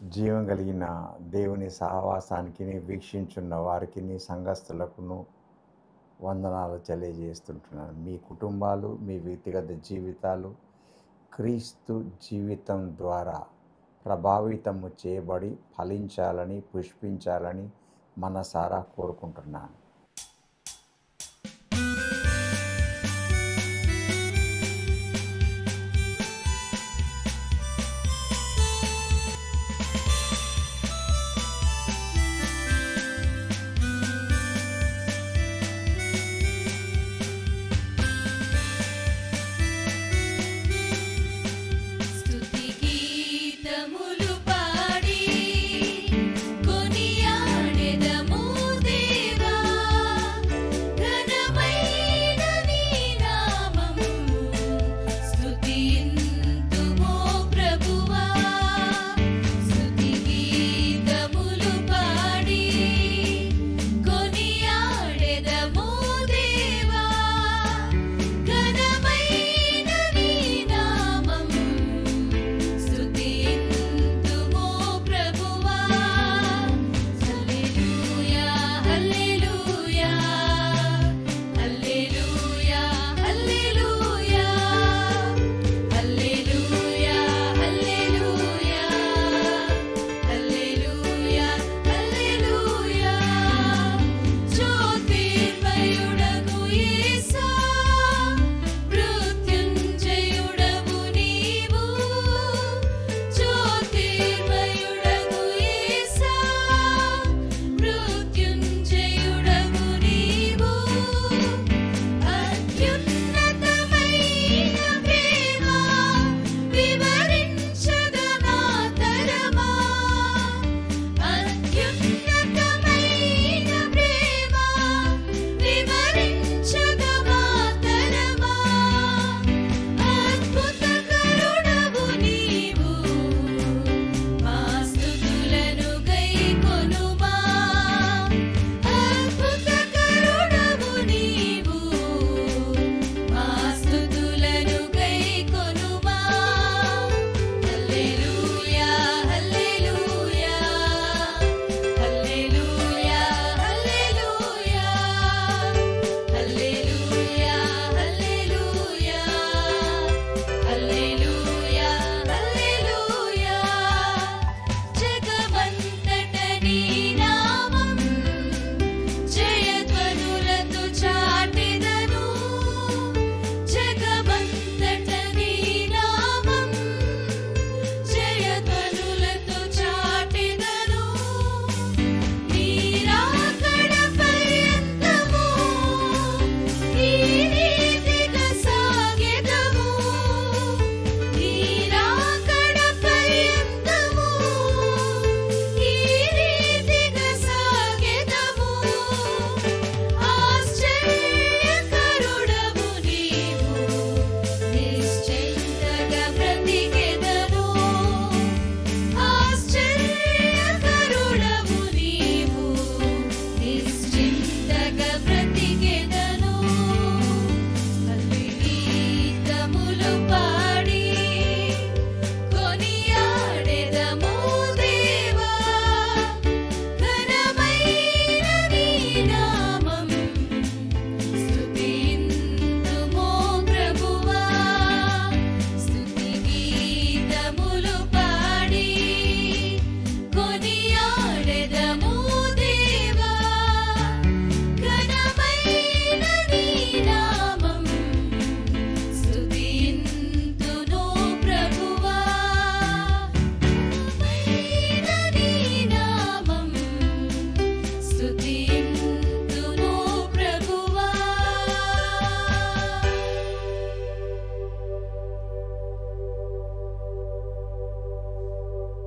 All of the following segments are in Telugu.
జీవం కలిగిన దేవుని సహవాసానికి వీక్షించున్న వారికి సంఘస్థులకును వందనాలు తెలియజేస్తుంటున్నాను. మీ కుటుంబాలు, మీ వ్యక్తిగత జీవితాలు క్రీస్తు జీవితం ద్వారా ప్రభావితము చేయబడి ఫలించాలని, పుష్పించాలని మనసారా కోరుకుంటున్నాను.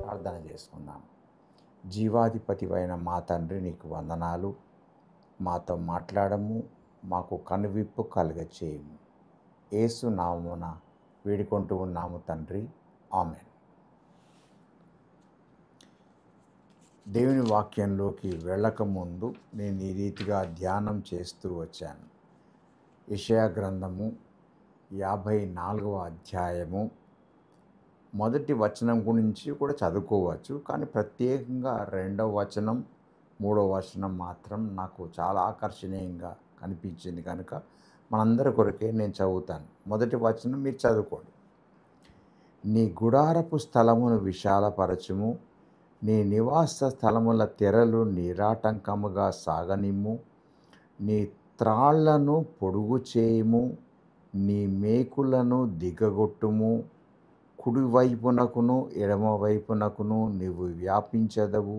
ప్రార్థన చేసుకుందాం. జీవాధిపతివైన మా తండ్రి, నీకు వందనాలు. మాతో మాట్లాడము, మాకు కనువిప్పు కలుగచేయము. యేసు నామమున వేడుకుంటూ ఉన్నాము తండ్రి, ఆమేన్. దేవుని వాక్యంలోకి వెళ్ళకముందు నేను ఈ రీతిగా ధ్యానం చేస్తూ వచ్చాను. యెషయా గ్రంథము 54వ అధ్యాయము మొదటి వచనం గురించి కూడా చదువుకోవచ్చు. కానీ ప్రత్యేకంగా రెండవ వచనం, మూడవ వచనం మాత్రం నాకు చాలా ఆకర్షణీయంగా కనిపించింది కనుక మనందరి కొరకే నేను చదువుతాను. మొదటి వచనం మీరు చదువుకోండి. నీ గుడారపు స్థలమును విశాలపరచుము, నీ నివాస స్థలముల తెరలు నిరాటంకముగా సాగనిమ్ము, నీ త్రాళ్లను పొడుగు చేయుము, నీ మేకులను దిగగొట్టుము, కుడివైపునకును ఎడమవైపునకును నీవు వ్యాపించదవు.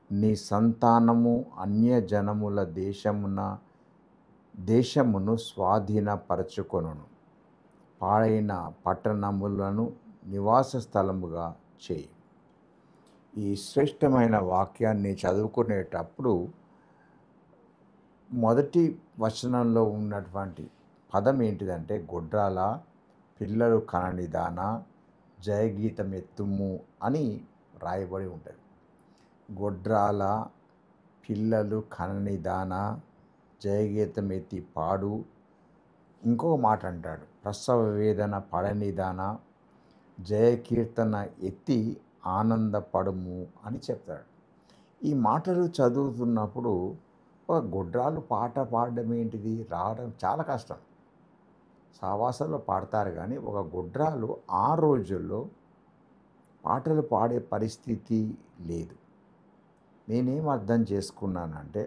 నీ సంతానము అన్యజనముల దేశమును స్వాధీనపరచుకొనును. పాడైన పట్టణములను నివాస స్థలముగా చేయి. ఈ శ్రేష్టమైన వాక్యాన్ని చదువుకునేటప్పుడు మొదటి వచనంలో ఉన్నటువంటి పదం ఏంటిదంటే, గొడ్రాల పిల్లలు కననిదాన జయగీతం ఎత్తుము అని రాయబడి ఉంటుంది. గొడ్రాల పిల్లలు కననిదాన జయగీతం ఎత్తి పాడు. ఇంకో మాట అంటాడు, ప్రసవ వేదన పడనిదాన జయకీర్తన ఎత్తి ఆనందపడుము అని చెప్తాడు. ఈ మాటలు చదువుతున్నప్పుడు ఒక గొడ్రాలు పాట పాడడం ఏంటిది, రావడం చాలా కష్టం. సావాసంలో పాడతారు కానీ ఒక గొడ్రాలు ఆ రోజుల్లో పాటలు పాడే పరిస్థితి లేదు. నేనేం అర్థం చేసుకున్నానంటే,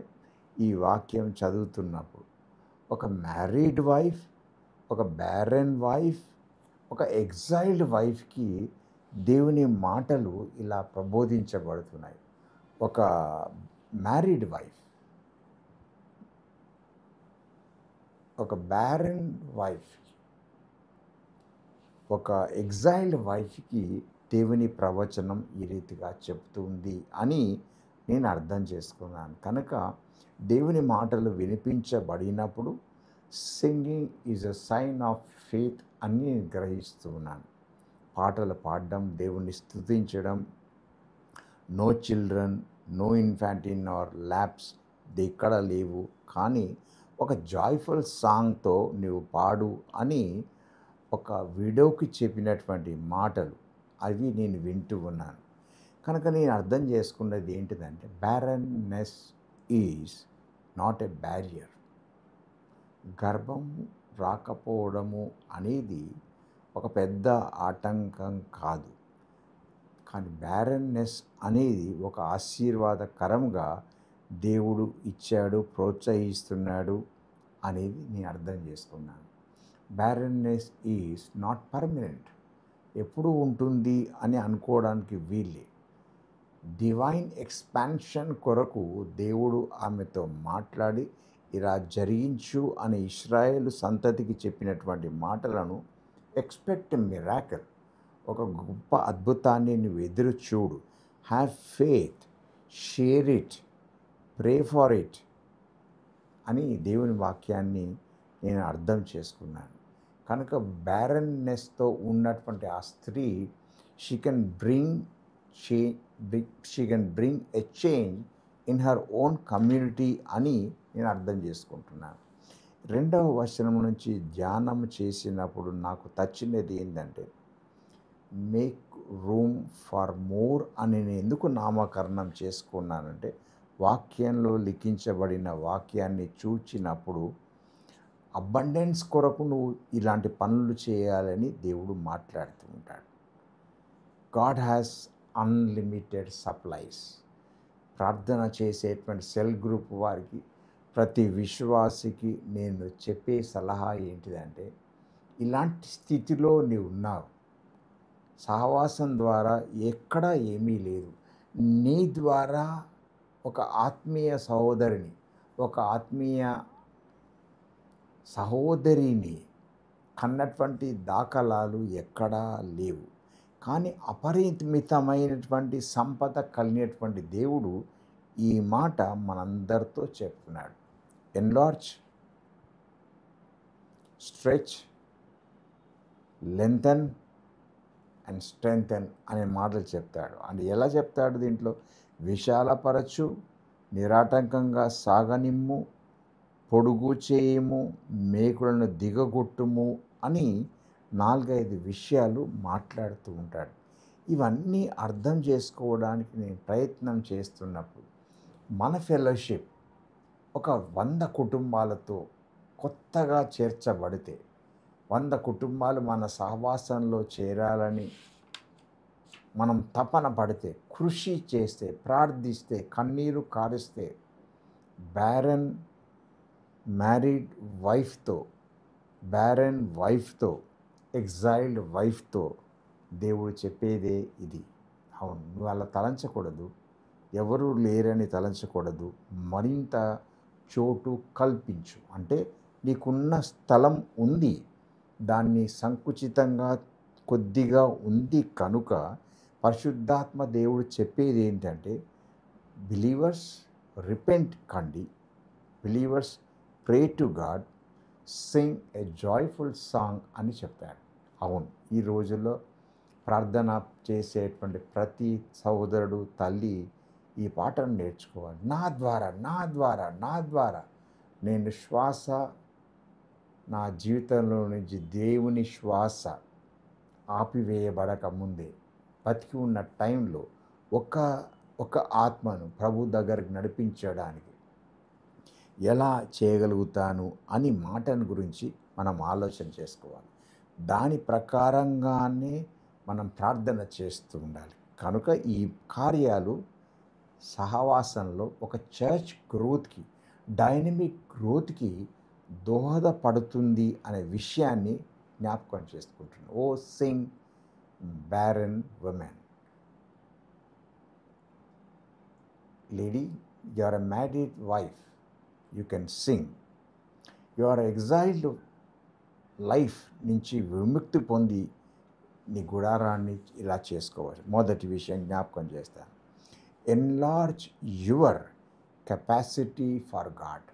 ఈ వాక్యం చదువుతున్నప్పుడు ఒక మ్యారీడ్ వైఫ్, ఒక బ్యారెన్ వైఫ్, ఒక ఎగ్జైల్డ్ వైఫ్కి దేవుని మాటలు ఇలా ప్రబోధించబడుతున్నాయి. ఒక మ్యారీడ్ వైఫ్, ఒక బ్యారెన్ వైఫ్, ఒక ఎగ్జైల్డ్ వైఫ్కి దేవుని ప్రవచనం ఈ రీతిగా చెప్తుంది అని నేను అర్థం చేసుకున్నాను. కనుక దేవుని మాటలు వినిపించబడినప్పుడు singing is a sign of faith అని నేను గ్రహిస్తున్నాను. పాటలు పాడడం, దేవుణ్ణి స్తుతించడం, no children, no infant in our labs ఎక్కడ లేవు, కానీ ఒక జాయ్ఫుల్ సాంగ్తో నువ్వు పాడు అని ఒక వీడియోకి చెప్పినటువంటి మాటలు అవి నేను వింటూ ఉన్నాను. కనుక నేను అర్థం చేసుకున్నది ఏంటిదంటే, barrenness is not a barrier. గర్భం రాకపోవడము అనేది ఒక పెద్ద ఆటంకం కాదు, కానీ బ్యారన్నెస్ అనేది ఒక ఆశీర్వాదకరంగా దేవుడు ఇచ్చాడు, ప్రోత్సహిస్తున్నాడు అనేది నేను అర్థం చేసుకున్నాను. బ్యారన్నెస్ ఈజ్ నాట్ పర్మనెంట్, ఎప్పుడు ఉంటుంది అని అనుకోవడానికి వీలే. డివైన్ ఎక్స్పాన్షన్ కొరకు దేవుడు ఆమెతో మాట్లాడి ఇలా జరిగించు అని ఇశ్రాయేలు సంతతికి చెప్పినటువంటి మాటలను ఎక్స్పెక్ట్ మిరాకిల్, ఒక గొప్ప అద్భుతాన్ని నువ్వు ఎదురు చూడు, have faith, share it, pray for it అని దేవుని వాక్యాన్ని నేను అర్థం చేసుకున్నాను. కనుక బ్యారన్నెస్తో ఉన్నటువంటి ఆ స్త్రీ she can bring a change in her own community అని నేను అర్థం చేసుకుంటున్నాను. రెండవ వచనం నుంచి ధ్యానం చేసినప్పుడు నాకు తచ్చినది ఏంటంటే, మేక్ రూమ్ ఫర్ మోర్ అని నేను ఎందుకు నామకరణం చేసుకున్నానంటే, వాక్యంలో లిఖించబడిన వాక్యాన్ని చూచినప్పుడు అబండెన్స్ కొరకు నువ్వు ఇలాంటి పనులు చేయాలని దేవుడు మాట్లాడుతూ ఉంటాడు. God has unlimited supplies. ప్రార్థన చేసేటువంటి సెల్ గ్రూప్ వారికి, ప్రతి విశ్వాసికి నేను చెప్పే సలహా ఏంటిదంటే, ఇలాంటి స్థితిలో నీవు ఉన్నావు, సహవాసం ద్వారా ఎక్కడా ఏమీ లేదు, నీ ద్వారా ఒక ఆత్మీయ సహోదరిని, ఒక ఆత్మీయ సహోదరిని కన్నటువంటి దాఖలాలు ఎక్కడా లేవు. కానీ అపరిమితమైనటువంటి సంపద కలిగినటువంటి దేవుడు ఈ మాట మనందరితో చెప్తున్నాడు. ఎన్లార్జ్, స్ట్రెచ్, లెంథన్ అండ్ స్ట్రెంగ్థెన్ అనే మాటలు చెప్తాడు. అండ్ ఎలా చెప్తాడు దీంట్లో, విశాలపరచు, నిరాటంకంగా సాగనిమ్ము, పొడుగు చేయము, మేకులను దిగగొట్టుము అని 4-5 విషయాలు మాట్లాడుతూ ఉంటాడు. ఇవన్నీ అర్థం చేసుకోవడానికి నేను ప్రయత్నం చేస్తున్నప్పుడు మన ఫెలోషిప్ ఒక 100 కుటుంబాలతో కొత్తగా చేర్చబడితే 100 కుటుంబాలు మన సహవాసంలో చేరాలని మనం తపన పడితే, కృషి చేస్తే, ప్రార్థిస్తే, కన్నీరు కారిస్తే, బ్యారన్ మ్యారీడ్ వైఫ్తో, బ్యారన్ వైఫ్తో, ఎగ్జైల్డ్ వైఫ్తో దేవుడు చెప్పేదే ఇది. అవును, నువ్వు అలా తలంచకూడదు, ఎవరు లేరని తలంచకూడదు, మరింత చోటు కల్పించు. అంటే నీకున్న స్థలం ఉంది, దాన్ని సంకుచితంగా కొద్దిగా ఉంది కనుక పరిశుద్ధాత్మ దేవుడు చెప్పేది ఏంటంటే, బిలీవర్స్ రిపెంట్ కండి, believers pray to God, Singh A joyful song అని చెప్పాడు. అవును, ఈ రోజుల్లో ప్రార్థన చేసేటువంటి ప్రతి సహోదరుడు, తల్లి ఈ పాటను నేర్చుకోవాలి. నా ద్వారా నా ద్వారా నా ద్వారా నేను శ్వాస, నా జీవితంలో నుంచి దేవుని శ్వాస ఆపివేయబడక ముందే బతికి ఉన్న టైంలో ఒక ఆత్మను ప్రభు దగ్గరికి నడిపించడానికి ఎలా చేయగలుగుతాను అని మాటను గురించి మనం ఆలోచన చేసుకోవాలి. దాని ప్రకారంగానే మనం ప్రార్థన చేస్తూ ఉండాలి. కనుక ఈ కార్యాలు సహవాసంలో ఒక చర్చ్ గ్రోత్కి, డైనమిక్ గ్రోత్కి దోహదపడుతుంది అనే విషయాన్ని జ్ఞాపకం చేసుకుంటున్నాను. ఓ Singh barren women. Lady, you are a married wife, you can sing. You are exiled life నుంచి విముక్తి పొంది నీ గుడారాన్ని ఇలా చేసుకోవచ్చు. మొదటి విషయం జ్ఞాపకం చేస్తాను. Enlarge your capacity for God.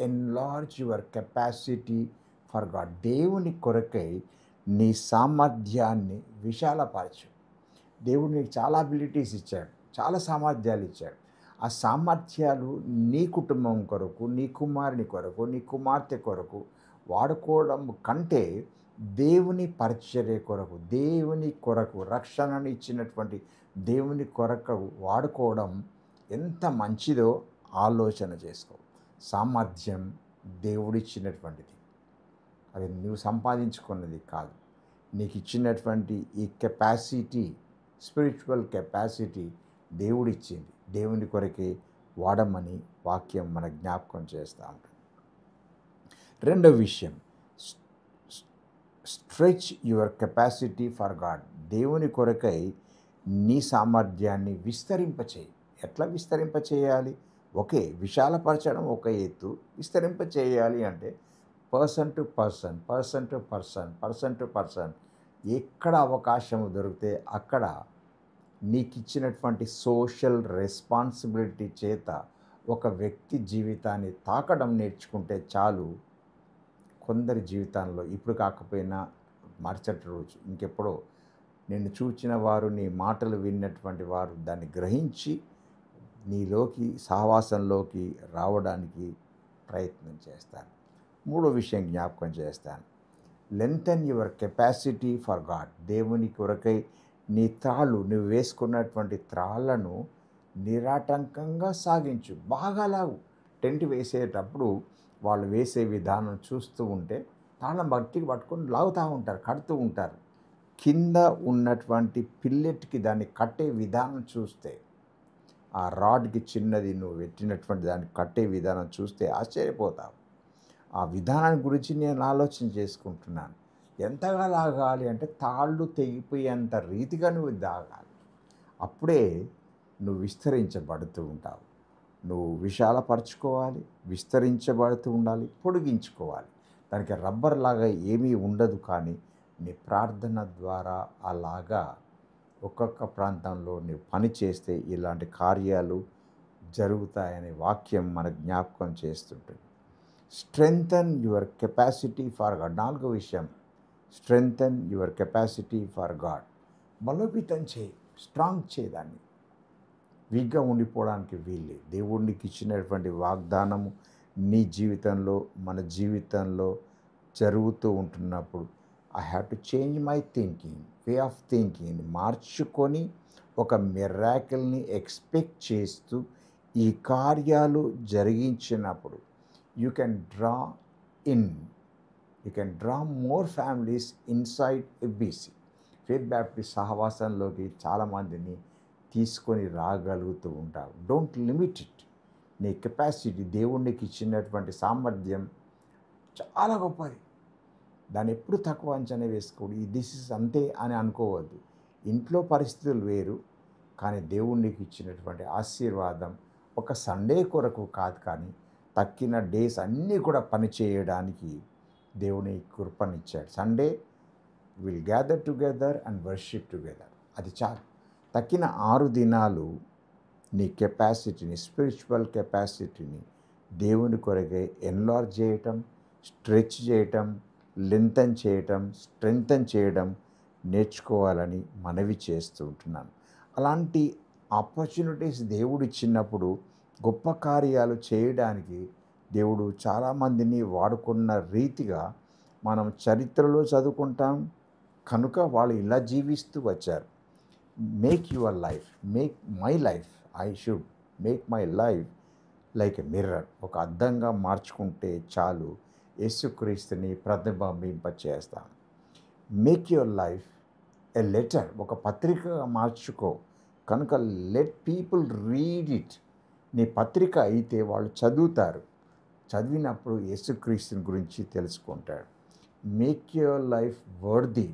Enlarge your capacity for God. దేవుని కొరకై నీ సామర్థ్యాన్ని విశాలపరచు. దేవుడు నీకు చాలా అబిలిటీస్ ఇచ్చాడు, చాలా సామర్థ్యాలు ఇచ్చాడు. ఆ సామర్థ్యాలు నీ కుటుంబం కొరకు, నీ కుమారుని కొరకు, నీ కుమార్తె కొరకు వాడుకోవడం కంటే దేవుని పరిచర్య కొరకు, దేవుని కొరకు, రక్షణను ఇచ్చినటువంటి దేవుని కొరకు వాడుకోవడం ఎంత మంచిదో ఆలోచన చేసుకో. సామర్థ్యం దేవుడిచ్చినటువంటిది, అది నువ్వు సంపాదించుకున్నది కాదు. నీకు ఇచ్చినటువంటి ఈ కెపాసిటీ, స్పిరిచువల్ కెపాసిటీ దేవుడిచ్చింది. దేవుని కొరకే వాడమని వాక్యం మన జ్ఞాపకం చేస్తూ ఉంటుంది. రెండవ విషయం, stretch your capacity for God. దేవుని కొరకై నీ సామర్థ్యాన్ని విస్తరింపచేయి. ఎట్లా విస్తరింపచేయాలి? ఒకే విశాలపరచడం ఒక ఎత్తు, విస్తరింపచేయాలి అంటే person to person, person to person, person to person, ఎక్కడ అవకాశం దొరికితే అక్కడ నీకు ఇచ్చినటువంటి సోషల్ రెస్పాన్సిబిలిటీ చేత ఒక వ్యక్తి జీవితాన్ని తాకడం నేర్చుకుంటే చాలు. కొందరి జీవితాల్లో ఇప్పుడు కాకపోయినా మరుసటి రోజు ఇంకెప్పుడో నిన్ను చూచిన వారు, నీ మాటలు విన్నటువంటి వారు దాన్ని గ్రహించి నీలోకి, సహవాసంలోకి రావడానికి ప్రయత్నం చేస్తాను. మూడో విషయం జ్ఞాపకం చేస్తాను. లెంథెన్ యువర్ కెపాసిటీ ఫర్ గాడ్. దేవుని కొరకై నీ త్రాళ్ళు, నువ్వు వేసుకున్నటువంటి త్రాళ్ళను నిరాటంకంగా సాగించు. బాగా లాగు. టెంట్ వేసేటప్పుడు వాళ్ళు వేసే విధానం చూస్తూ ఉంటే తాళం బట్టికి పట్టుకొని లాగుతూ ఉంటారు, కడుతూ ఉంటారు. కింద ఉన్నటువంటి పిల్లెట్కి దాన్ని కట్టే విధానం చూస్తే, ఆ రాడ్కి చిన్నది నువ్వు పెట్టినటువంటి దాన్ని కట్టే విధానం చూస్తే ఆశ్చర్యపోతావు. ఆ విధానాన్ని గురించి నేను ఆలోచన చేసుకుంటున్నాను. ఎంతగా లాగాలి అంటే తాళ్ళు తెగిపోయేంత రీతిగా నువ్వు లాగాలి. అప్పుడే నువ్వు విస్తరించబడుతూ ఉంటావు. నువ్వు విశాలపరచుకోవాలి, విస్తరించబడుతూ ఉండాలి, పొడిగించుకోవాలి. దానికి రబ్బర్ లాగా ఏమీ ఉండదు. కానీ నీ ప్రార్థన ద్వారా అలాగా ఒక్కొక్క ప్రాంతంలో నువ్వు పని చేస్తే ఇలాంటి కార్యాలు జరుగుతాయనే వాక్యం మన జ్ఞాపకం చేస్తుంటుంది. Strengthen your capacity for God. నాలుగో విషయం, strengthen your capacity for God. బలోపేతం చేయి, స్ట్రాంగ్ చేయదాన్ని. వీక్గా ఉండిపోవడానికి వీల్లేదు. దేవుడికి ఇచ్చినటువంటి వాగ్దానము నీ జీవితంలో, మన జీవితంలో జరుగుతూ ఉంటున్నప్పుడు I have to change my thinking, way of thinking మార్చుకొని ఒక మిరాకిల్ని ఎక్స్పెక్ట్ చేస్తూ ఈ కార్యాలు జరిగించినప్పుడు you can draw in you can draw more families inside FBC faith baptist సహవాసంలోకి చాలామందిని తీసుకొని రాగలుగుతూ ఉంటారు. Don't limit it. నీ కెపాసిటీ, దేవునికి ఇచ్చినటువంటి సామర్థ్యం చాలా గొప్పది. దాన్ని ఎప్పుడు తక్కువ అంచనా వేసుకోడు. దిస్ ఇస్ అంతే అని అనుకోవద్దు. ఇంట్లో పరిస్థితులు వేరు, కానీ దేవునికి ఇచ్చినటువంటి ఆశీర్వాదం ఒక సండే కొరకు కాదు, కానీ తక్కిన డేస్ అన్నీ కూడా పనిచేయడానికి దేవుని కృపనిచ్చాడు. Sunday will gather together and worship together, అది చాలు. తక్కిన 6 దినాలు నీ కెపాసిటీని, స్పిరిచువల్ కెపాసిటీని దేవుని కొరకే ఎన్లార్జ్ చేయటం, స్ట్రెచ్ చేయటం, లెంతన్ చేయటం, స్ట్రెంగ్తన్ చేయడం నేర్చుకోవాలని మనవి చేస్తూ ఉంటున్నాను. అలాంటి ఆపర్చునిటీస్ దేవుడు ఇచ్చినప్పుడు గొప్ప కార్యాలు చేయడానికి దేవుడు చాలామందిని వాడుకున్న రీతిగా మనం చరిత్రలో చదువుకుంటాం. కనుక వాళ్ళు ఇలా జీవిస్తూ వచ్చారు. Make your life, make my life, I should make my life like a mirror. ఒక అద్దంగా మార్చుకుంటే చాలు, యేసుక్రీస్తుని ప్రతిబింబింపచేస్తాను. Make your life a letter, ఒక పత్రికగా మార్చుకో. కనుక లెట్ పీపుల్ రీడ్ ఇట్. నీ పత్రిక అయితే వాళ్ళు చదువుతారు. చదివినప్పుడు యేసుక్రీస్తుని గురించి తెలుసుకుంటాడు. మేక్ యువర్ లైఫ్ వర్ది,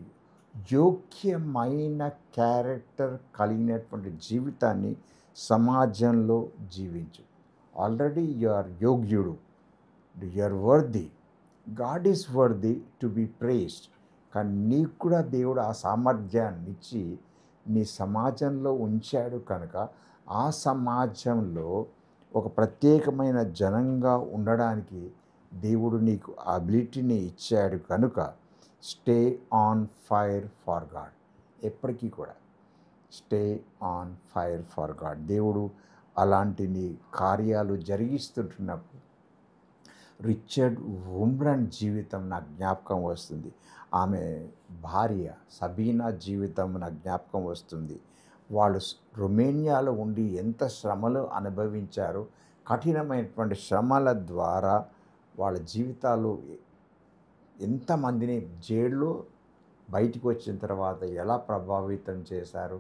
యోగ్యమైన క్యారెక్టర్ కలిగినటువంటి జీవితాన్ని సమాజంలో జీవించు. ఆల్రెడీ యు ఆర్ యోగ్యుడు, you are worthy, God is worthy to be praised. కానీ నీకు కూడా దేవుడు ఆ సామర్థ్యాన్ని ఇచ్చి నీ సమాజంలో ఉంచాడు. కనుక ఆ సమాజంలో ఒక ప్రత్యేకమైన జనంగా ఉండడానికి దేవుడు నీకు ఆ అబిలిటీని ఇచ్చాడు. కనుక stay on fire far God. ఎప్పటికీ కూడా stay on fire far God. దేవుడు అలాంటి నీ కార్యాలు జరిగిస్తుంటున్నప్పుడు రిచర్డ్ ఉమ్రన్ జీవితం నాకు జ్ఞాపకం వస్తుంది. ఆమె భార్య సబీనా జీవితం నాకు జ్ఞాపకం వస్తుంది. వాళ్ళు రొమేనియాలో ఉండి ఎంత శ్రమలు అనుభవించారో, కఠినమైనటువంటి శ్రమల ద్వారా వాళ్ళ జీవితాలు ఎంతమందిని జైల్లో బయటికి వచ్చిన తర్వాత ఎలా ప్రభావితం చేశారో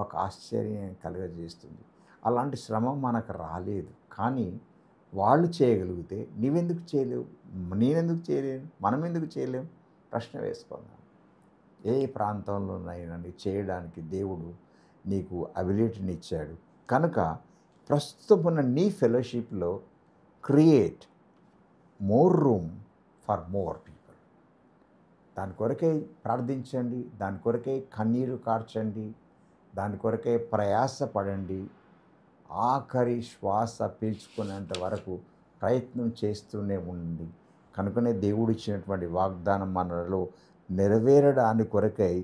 ఒక ఆశ్చర్యం కలుగజేస్తుంది. అలాంటి శ్రమ మనకు రాలేదు, కానీ వాళ్ళు చేయగలిగితే నీవెందుకు చేయలేవు, నేనెందుకు చేయలేను, మనం ఎందుకు చేయలేము? ప్రశ్న వేసుకుందాం. ఏ ప్రాంతంలోనైనా చేయడానికి దేవుడు నీకు అబిలిటీని ఇచ్చాడు. కనుక ప్రస్తుతం ఉన్న నీ ఫెలోషిప్లో create more room for more people. దాని కొరకే ప్రార్థించండి, దాని కొరకే కన్నీరు కార్చండి, దాని కొరకే ప్రయాసపడండి. ఆఖరి శ్వాస పీల్చుకునేంత వరకు ప్రయత్నం చేస్తూనే ఉండండి. కనుకనే దేవుడు ఇచ్చినటువంటి వాగ్దానం మనలో నెరవేరడానికి కొరకై,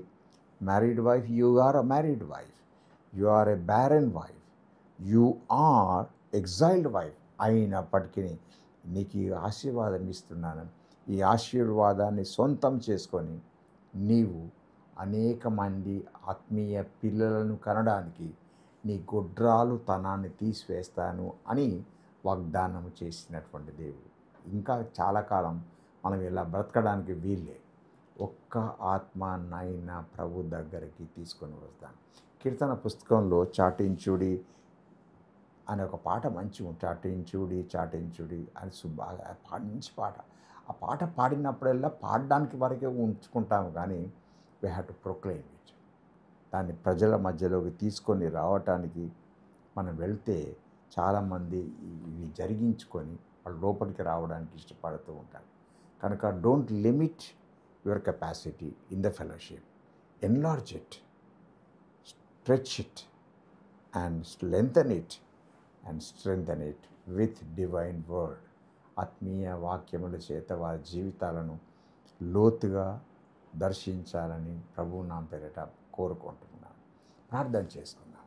married wife, you are a married wife, you are a barren wife, you are exiled wife అయినప్పటికీ నీకు ఈ ఆశీర్వాదం ఇస్తున్నాను. ఈ ఆశీర్వాదాన్ని సొంతం చేసుకొని నీవు అనేక మంది ఆత్మీయ పిల్లలను కనడానికి నీ గొడ్రాలు తనాన్ని తీసివేస్తాను అని వాగ్దానం చేసినటువంటి దేవుడు. ఇంకా చాలా కాలం మనం ఇలా బ్రతకడానికి వీల్లే. ఒక్క ఆత్మ నైనా ప్రభు దగ్గరికి తీసుకొని వస్తాను. కీర్తన పుస్తకంలో చాటించుడి అనే ఒక పాట మంచిగా, చాటించుడి చాటించుడి అని బాగా మంచి పాట. ఆ పాట పాడినప్పుడల్లా పాడడానికి వరకే ఉంచుకుంటాము, కానీ we have to proclaim it. దాన్ని ప్రజల మధ్యలోకి తీసుకొని రావటానికి మనం వెళ్తే చాలామంది ఇవి జరిగించుకొని వాళ్ళు లోపలికి రావడానికి ఇష్టపడుతూ ఉంటారు. కనుక don't limit your capacity in the fellowship. Enlarge it, stretch it and lengthen it and strengthen it with divine word. ఆత్మీయ వాక్యముల చేత వారి జీవితాలను లోతుగా దర్శించాలని ప్రభువు నా పేరిట కోరుకుంటున్నాను. ప్రార్థన చేసుకుందాం.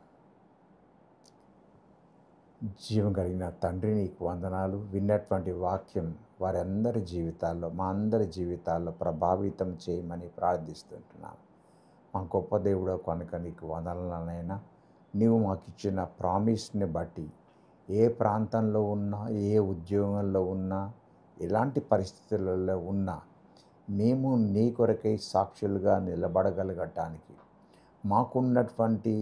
జీవం కలిగిన తండ్రి, నీకు వందనాలు. విన్నటువంటి వాక్యం వారందరి జీవితాల్లో, మా అందరి జీవితాల్లో ప్రభావితం చేయమని ప్రార్థిస్తుంటున్నాను. మా గొప్ప దేవుడో కనుక నీకు వందనాలనైనా. నీవు మాకు ఇచ్చిన ప్రామిస్ని బట్టి ఏ ప్రాంతంలో ఉన్నా, ఏ ఉద్యోగంలో ఉన్నా, ఎలాంటి పరిస్థితులలో ఉన్నా మేము నీ కొరకై సాక్షులుగా నిలబడగలగటానికి మాకున్నటువంటి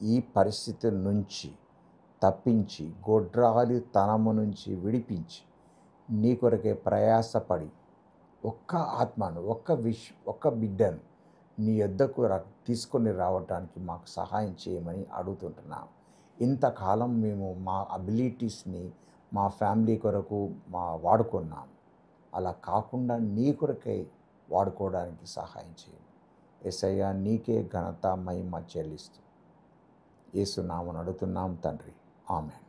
ఈ పరిస్థితి నుంచి తప్పించి, గొడ్రాలి తనము నుంచి విడిపించి, నీ కొరకే ప్రయాసపడి ఒక్క ఆత్మను, ఒక్క బిడ్డను నీ యొద్దకు తీసుకొని రావటానికి మాకు సహాయం చేయమని అడుగుతుంటున్నాం. ఇంతకాలం మేము మా అబిలిటీస్ని మా ఫ్యామిలీ కొరకు వాడుకున్నాం. అలా కాకుండా నీ కొరకై వాడుకోవడానికి సహాయం చేయండి. యేసయ్యా, నీకే ఘనత మహిమ చెల్లిస్తూ యేసు నామమున అడుగుతున్నాం తండ్రి. ఆమేన్.